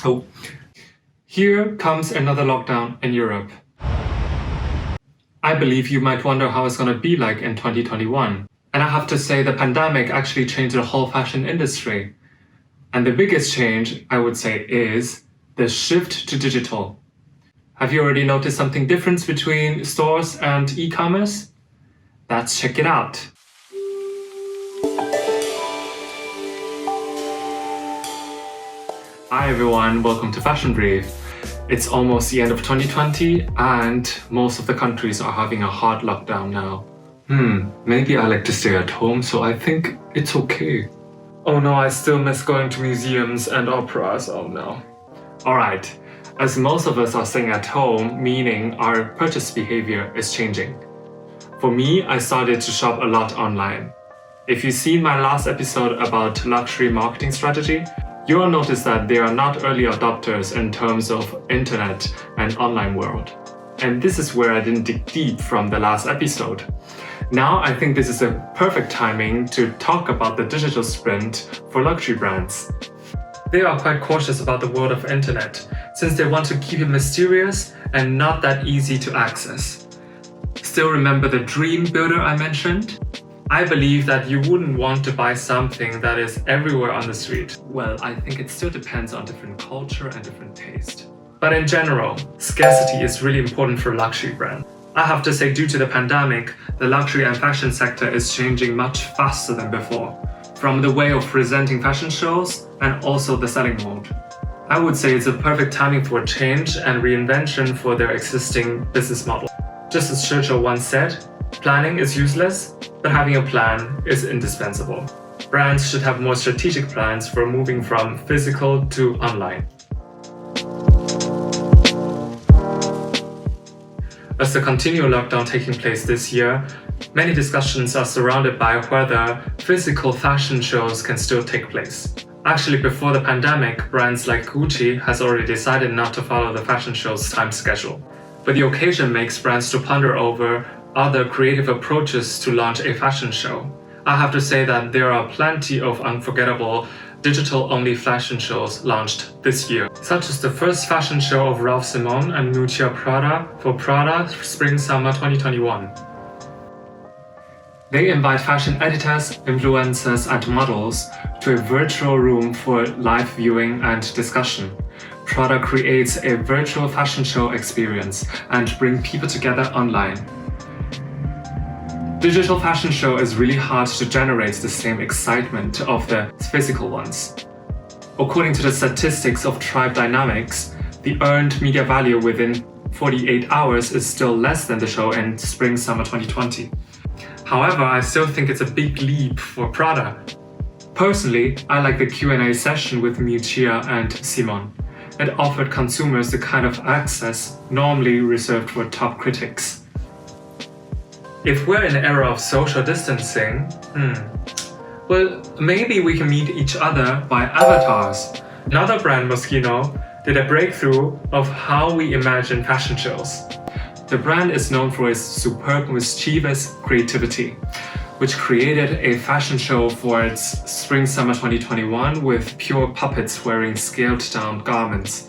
So, here comes another lockdown in Europe. I believe you might wonder how it's going to be like in 2021. And I have to say the pandemic actually changed the whole fashion industry. And the biggest change, I would say, is the shift to digital. Have you already noticed something different between stores and e-commerce? Let's check it out. Hi everyone, welcome to Fashion Brief. It's almost the end of 2020 and most of the countries are having a hard lockdown now. Maybe I like to stay at home, so I think it's okay. Oh no, I still miss going to museums and operas, oh no. Alright, as most of us are staying at home, meaning our purchase behavior is changing. For me, I started to shop a lot online. If you've seen my last episode about luxury marketing strategy, you will notice that they are not early adopters in terms of internet and online world. And this is where I didn't dig deep from the last episode. Now I think this is a perfect timing to talk about the digital sprint for luxury brands. They are quite cautious about the world of internet, since they want to keep it mysterious and not that easy to access. Still remember the dream builder I mentioned? I believe that you wouldn't want to buy something that is everywhere on the street. Well, I think it still depends on different culture and different taste. But in general, scarcity is really important for luxury brands. I have to say, due to the pandemic, the luxury and fashion sector is changing much faster than before, from the way of presenting fashion shows and also the selling mode. I would say it's a perfect timing for change and reinvention for their existing business model. Just as Churchill once said, planning is useless, but having a plan is indispensable. Brands should have more strategic plans for moving from physical to online. As the continual lockdown taking place this year, many discussions are surrounded by whether physical fashion shows can still take place. Actually, before the pandemic, brands like Gucci has already decided not to follow the fashion show's time schedule. But the occasion makes brands to ponder over other creative approaches to launch a fashion show. I have to say that there are plenty of unforgettable digital-only fashion shows launched this year, such as the first fashion show of Raf Simone and Miuccia Prada for Prada Spring-Summer 2021. They invite fashion editors, influencers and models to a virtual room for live viewing and discussion. Prada creates a virtual fashion show experience and brings people together online. Digital fashion show is really hard to generate the same excitement of the physical ones. According to the statistics of Tribe Dynamics, the earned media value within 48 hours is still less than the show in Spring-Summer 2020. However, I still think it's a big leap for Prada. Personally, I like the Q&A session with Miuccia and Simone. It offered consumers the kind of access normally reserved for top critics. If we're in an era of social distancing, well, maybe we can meet each other by avatars. Another brand, Moschino, did a breakthrough of how we imagine fashion shows. The brand is known for its superb mischievous creativity, which created a fashion show for its Spring-Summer 2021 with pure puppets wearing scaled-down garments.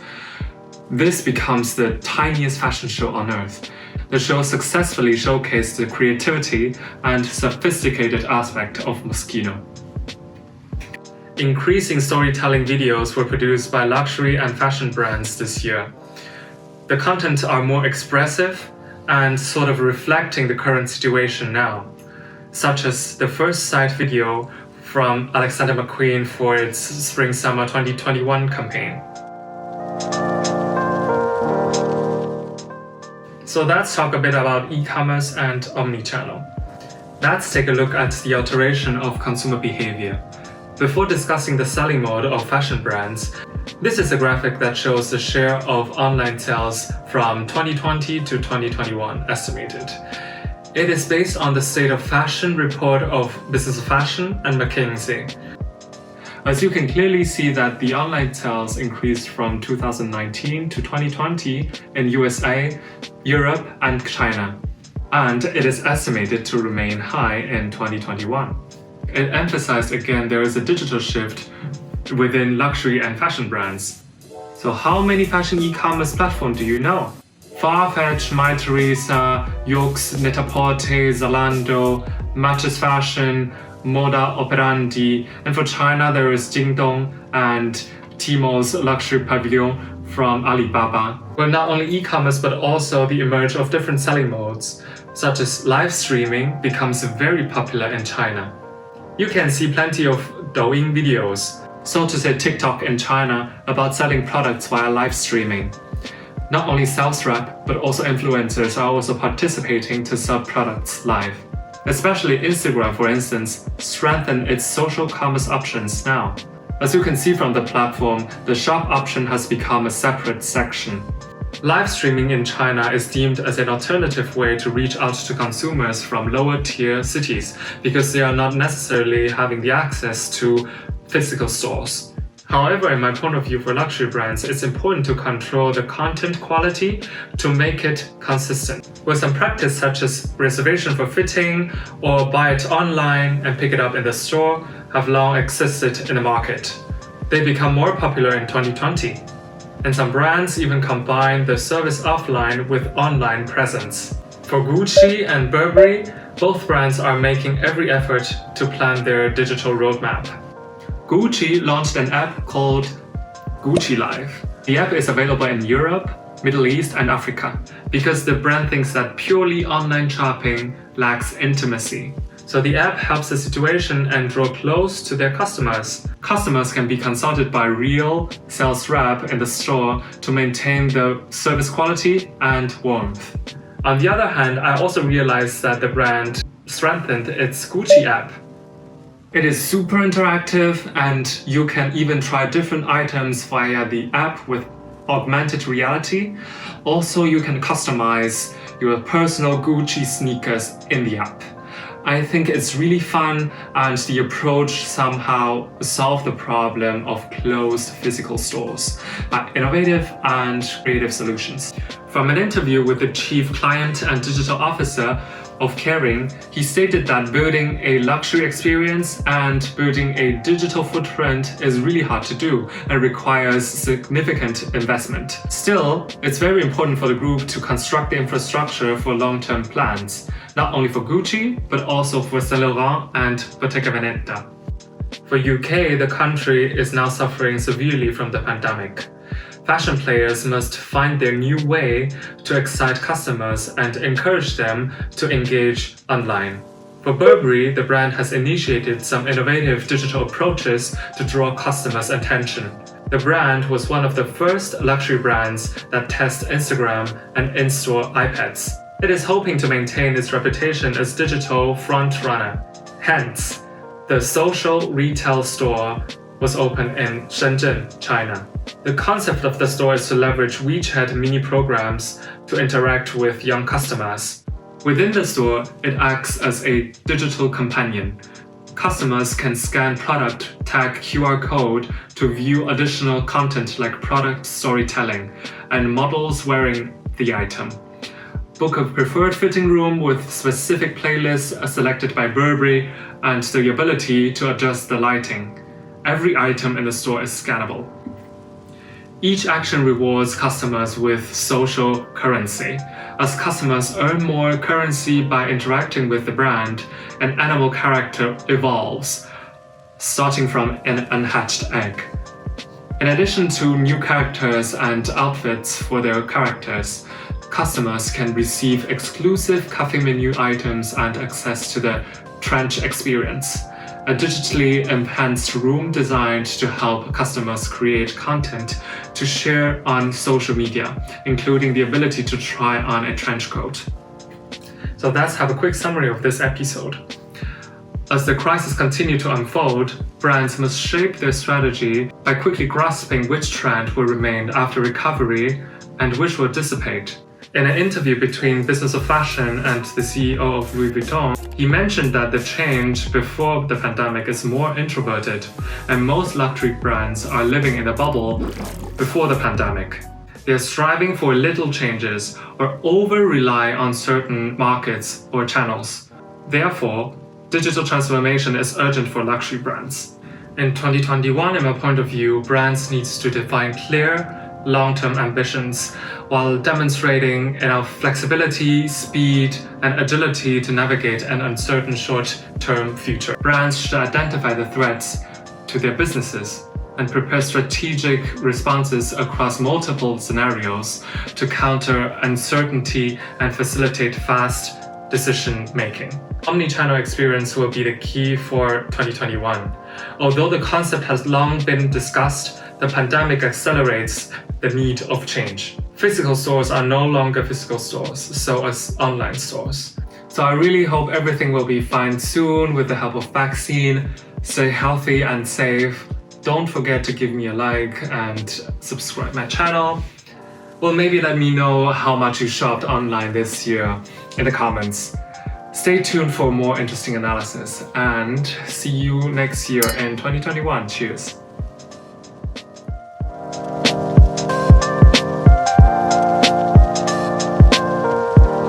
This becomes the tiniest fashion show on earth. The show successfully showcased the creativity and sophisticated aspect of Moschino. Increasing storytelling videos were produced by luxury and fashion brands this year. The content are more expressive and sort of reflecting the current situation now, such as the first sight video from Alexander McQueen for its Spring-Summer 2021 campaign. So let's talk a bit about e-commerce and omnichannel. Let's take a look at the alteration of consumer behavior. Before discussing the selling mode of fashion brands, this is a graphic that shows the share of online sales from 2020 to 2021 estimated. It is based on the State of Fashion report of Business of Fashion and McKinsey. As you can clearly see that the online sales increased from 2019 to 2020 in USA, Europe and China, and it is estimated to remain high in 2021. It emphasized again there is a digital shift within luxury and fashion brands. So how many fashion e-commerce platforms do you know? Farfetch, My Theresa, Yoox, Net-a-Porter, Zalando, Matches Fashion, Moda Operandi, and for China there is Jingdong and Tmall's luxury pavilion from Alibaba. Well, not only e-commerce but also the emerge of different selling modes, such as live streaming becomes very popular in China. You can see plenty of Douyin videos, so to say TikTok in China, about selling products via live streaming. Not only sales rep, but also influencers are also participating to sell products live. Especially Instagram, for instance, strengthened its social commerce options now. As you can see from the platform, the shop option has become a separate section. Live streaming in China is deemed as an alternative way to reach out to consumers from lower tier cities because they are not necessarily having the access to physical stores. However, in my point of view for luxury brands, it's important to control the content quality to make it consistent. With some practice such as reservation for fitting or buy it online and pick it up in the store have long existed in the market. They become more popular in 2020. And some brands even combine the service offline with online presence. For Gucci and Burberry, both brands are making every effort to plan their digital roadmap. Gucci launched an app called Gucci Live. The app is available in Europe, Middle East, and Africa because the brand thinks that purely online shopping lacks intimacy. So the app helps the situation and draw close to their customers. Customers can be consulted by real sales rep in the store to maintain the service quality and warmth. On the other hand, I also realized that the brand strengthened its Gucci app. It is super interactive and you can even try different items via the app with augmented reality. Also, you can customize your personal Gucci sneakers in the app. I think it's really fun and the approach somehow solved the problem of closed physical stores by innovative and creative solutions. From an interview with the Chief Client and Digital Officer of Kering, he stated that building a luxury experience and building a digital footprint is really hard to do and requires significant investment. Still, it's very important for the group to construct the infrastructure for long-term plans, not only for Gucci, but also for Saint Laurent and Bottega Veneta. For UK, the country is now suffering severely from the pandemic. Fashion players must find their new way to excite customers and encourage them to engage online. For Burberry, the brand has initiated some innovative digital approaches to draw customers' attention. The brand was one of the first luxury brands that test Instagram and in-store iPads. It is hoping to maintain its reputation as digital frontrunner. Hence, the social retail store was opened in Shenzhen, China. The concept of the store is to leverage WeChat mini programs to interact with young customers. Within the store, it acts as a digital companion. Customers can scan product tag QR code to view additional content like product storytelling and models wearing the item. Book a preferred fitting room with specific playlists selected by Burberry and the ability to adjust the lighting. Every item in the store is scannable. Each action rewards customers with social currency. As customers earn more currency by interacting with the brand, an animal character evolves, starting from an unhatched egg. In addition to new characters and outfits for their characters, customers can receive exclusive cafe menu items and access to the trench experience, a digitally enhanced room designed to help customers create content to share on social media, including the ability to try on a trench coat. So let's have a quick summary of this episode. As the crisis continues to unfold, brands must shape their strategy by quickly grasping which trend will remain after recovery and which will dissipate. In an interview between Business of Fashion and the CEO of Louis Vuitton, he mentioned that the change before the pandemic is more introverted, and most luxury brands are living in a bubble before the pandemic. They are striving for little changes or over-rely on certain markets or channels. Therefore, digital transformation is urgent for luxury brands. In 2021, in my point of view, brands need to define clear, long-term ambitions while demonstrating enough flexibility, speed, and agility to navigate an uncertain short-term future. Brands should identify the threats to their businesses and prepare strategic responses across multiple scenarios to counter uncertainty and facilitate fast decision-making. Omnichannel experience will be the key for 2021. Although the concept has long been discussed, the pandemic accelerates the need of change. Physical stores are no longer physical stores, so as online stores. So I really hope everything will be fine soon with the help of vaccine. Stay healthy and safe. Don't forget to give me a like and subscribe my channel. Well, maybe let me know how much you shopped online this year in the comments. Stay tuned for more interesting analysis and see you next year in 2021. Cheers.